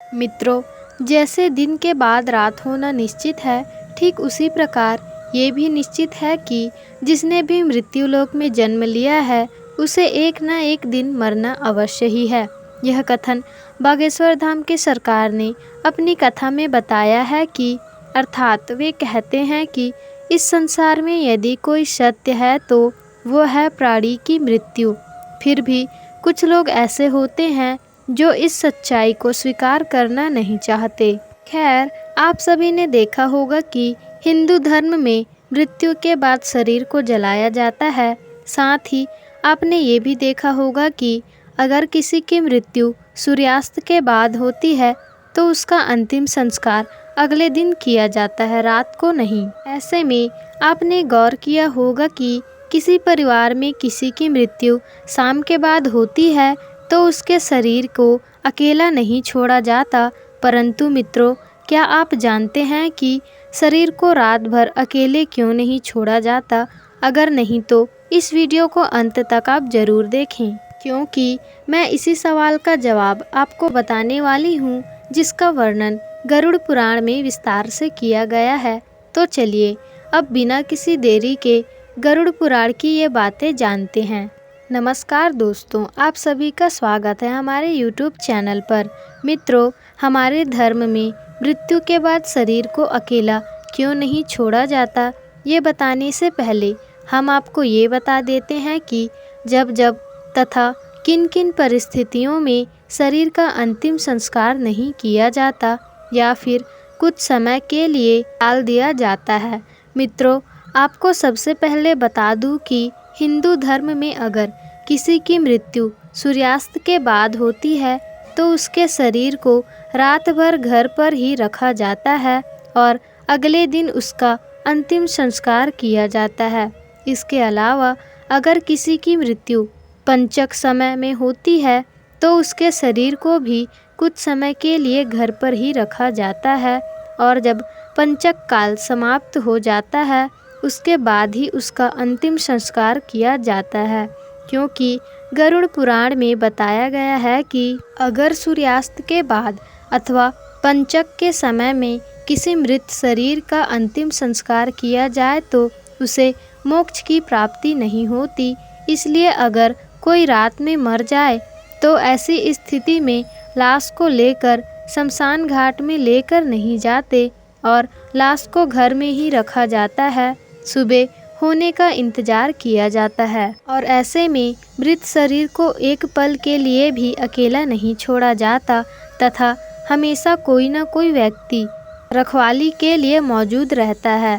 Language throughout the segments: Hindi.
मित्रों, जैसे दिन के बाद रात होना निश्चित है, ठीक उसी प्रकार ये भी निश्चित है कि जिसने भी मृत्युलोक में जन्म लिया है उसे एक न एक दिन मरना अवश्य ही है। यह कथन बागेश्वर धाम के सरकार ने अपनी कथा में बताया है कि अर्थात वे कहते हैं कि इस संसार में यदि कोई सत्य है तो वो है प्राणी की मृत्यु। फिर भी कुछ लोग ऐसे होते हैं जो इस सच्चाई को स्वीकार करना नहीं चाहते। खैर, आप सभी ने देखा होगा कि हिंदू धर्म में मृत्यु के बाद शरीर को जलाया जाता है। साथ ही आपने ये भी देखा होगा कि अगर किसी की मृत्यु सूर्यास्त के बाद होती है तो उसका अंतिम संस्कार अगले दिन किया जाता है, रात को नहीं। ऐसे में आपने गौर किया होगा कि किसी परिवार में किसी की मृत्यु शाम के बाद होती है तो उसके शरीर को अकेला नहीं छोड़ा जाता, परंतु मित्रों, क्या आप जानते हैं कि शरीर को रात भर अकेले क्यों नहीं छोड़ा जाता? अगर नहीं तो इस वीडियो को अंत तक आप ज़रूर देखें, क्योंकि मैं इसी सवाल का जवाब आपको बताने वाली हूँ, जिसका वर्णन गरुड़ पुराण में विस्तार से किया गया है। तो चलिए अब बिना किसी देरी के गरुड़ पुराण की ये बातें जानते हैं। नमस्कार दोस्तों, आप सभी का स्वागत है हमारे YouTube चैनल पर। मित्रों, हमारे धर्म में मृत्यु के बाद शरीर को अकेला क्यों नहीं छोड़ा जाता, ये बताने से पहले हम आपको ये बता देते हैं कि जब जब तथा किन किन परिस्थितियों में शरीर का अंतिम संस्कार नहीं किया जाता या फिर कुछ समय के लिए टाल दिया जाता है। मित्रों, आपको सबसे पहले बता दूं कि हिंदू धर्म में अगर किसी की मृत्यु सूर्यास्त के बाद होती है तो उसके शरीर को रात भर घर पर ही रखा जाता है और अगले दिन उसका अंतिम संस्कार किया जाता है। इसके अलावा अगर किसी की मृत्यु पंचक समय में होती है तो उसके शरीर को भी कुछ समय के लिए घर पर ही रखा जाता है और जब पंचक काल समाप्त हो जाता है उसके बाद ही उसका अंतिम संस्कार किया जाता है, क्योंकि गरुड़ पुराण में बताया गया है कि अगर सूर्यास्त के बाद अथवा पंचक के समय में किसी मृत शरीर का अंतिम संस्कार किया जाए तो उसे मोक्ष की प्राप्ति नहीं होती। इसलिए अगर कोई रात में मर जाए तो ऐसी स्थिति में लाश को लेकर शमशान घाट में लेकर नहीं जाते और लाश को घर में ही रखा जाता है। सुबह होने का इंतजार किया जाता है और ऐसे में मृत शरीर को एक पल के लिए भी अकेला नहीं छोड़ा जाता तथा हमेशा कोई न कोई व्यक्ति रखवाली के लिए मौजूद रहता है।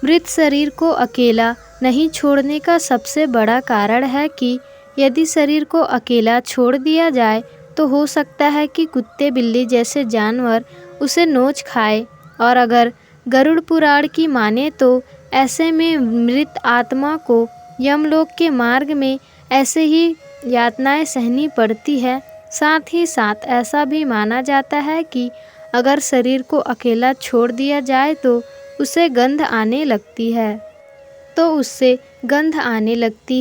मृत शरीर को अकेला नहीं छोड़ने का सबसे बड़ा कारण है कि यदि शरीर को अकेला छोड़ दिया जाए तो हो सकता है कि कुत्ते बिल्ली जैसे जानवर उसे नोच खाए, और अगर गरुड़ पुराण की माने तो ऐसे में मृत आत्मा को यमलोक के मार्ग में ऐसे ही यातनाएं सहनी पड़ती है। साथ ही साथ ऐसा भी माना जाता है कि अगर शरीर को अकेला छोड़ दिया जाए तो उसे गंध आने लगती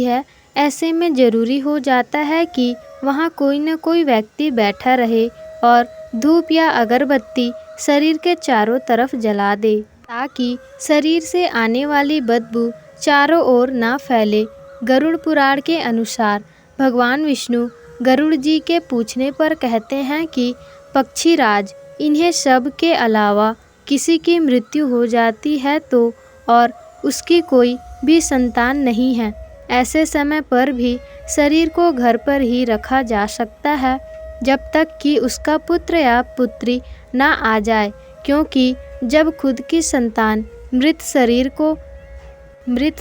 है। ऐसे में ज़रूरी हो जाता है कि वहाँ कोई न कोई व्यक्ति बैठा रहे और धूप या अगरबत्ती शरीर के चारों तरफ जला दे, ताकि शरीर से आने वाली बदबू चारों ओर ना फैले। गरुड़ पुराण के अनुसार भगवान विष्णु गरुड़ जी के पूछने पर कहते हैं कि पक्षीराज, इन्हें सब के अलावा किसी की मृत्यु हो जाती है तो और उसकी कोई भी संतान नहीं है, ऐसे समय पर भी शरीर को घर पर ही रखा जा सकता है जब तक कि उसका पुत्र या पुत्री ना आ जाए, क्योंकि जब खुद की संतान मृत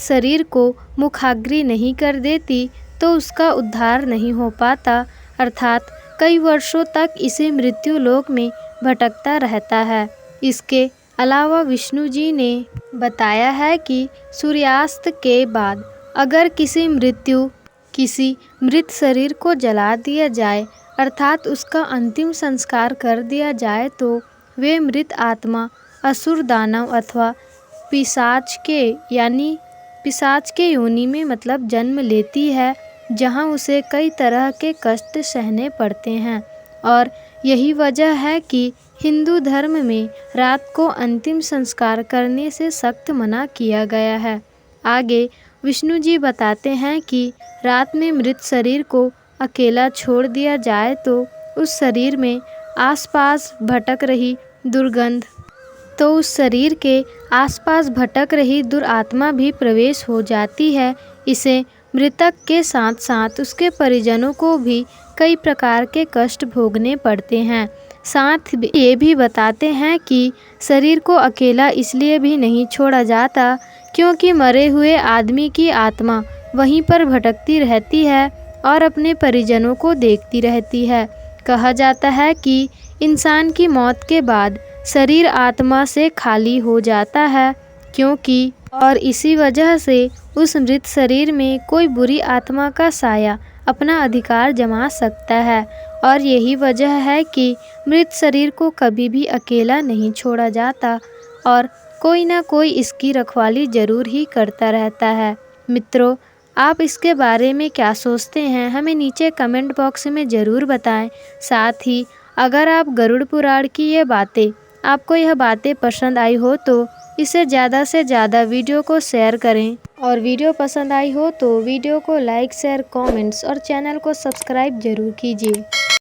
शरीर को मुखाग्नि नहीं कर देती तो उसका उद्धार नहीं हो पाता, अर्थात कई वर्षों तक इसे मृत्यु लोक में भटकता रहता है। इसके अलावा विष्णु जी ने बताया है कि सूर्यास्त के बाद अगर किसी मृत शरीर को जला दिया जाए, अर्थात उसका अंतिम संस्कार कर दिया जाए, तो वे मृत आत्मा असुर, दानव अथवा पिशाच के योनि में जन्म लेती है, जहां उसे कई तरह के कष्ट सहने पड़ते हैं और यही वजह है कि हिंदू धर्म में रात को अंतिम संस्कार करने से सख्त मना किया गया है। आगे विष्णु जी बताते हैं कि रात में मृत शरीर को अकेला छोड़ दिया जाए तो उस शरीर में आसपास भटक रही दुर्गंध तो उस शरीर के आसपास भटक रही दुरात्मा भी प्रवेश हो जाती है। इसे मृतक के साथ साथ उसके परिजनों को भी कई प्रकार के कष्ट भोगने पड़ते हैं। साथ ये भी बताते हैं कि शरीर को अकेला इसलिए भी नहीं छोड़ा जाता क्योंकि मरे हुए आदमी की आत्मा वहीं पर भटकती रहती है और अपने परिजनों को देखती रहती है। कहा जाता है कि इंसान की मौत के बाद शरीर आत्मा से खाली हो जाता है क्योंकि और इसी वजह से उस मृत शरीर में कोई बुरी आत्मा का साया अपना अधिकार जमा सकता है और यही वजह है कि मृत शरीर को कभी भी अकेला नहीं छोड़ा जाता और कोई ना कोई इसकी रखवाली जरूर ही करता रहता है। मित्रों, आप इसके बारे में क्या सोचते हैं हमें नीचे कमेंट बॉक्स में ज़रूर बताएं। साथ ही अगर आप गरुड़ पुराण की आपको यह बातें पसंद आई हो तो इसे ज़्यादा से ज़्यादा वीडियो को शेयर करें और वीडियो पसंद आई हो तो वीडियो को लाइक शेयर कमेंट्स और चैनल को सब्सक्राइब जरूर कीजिए।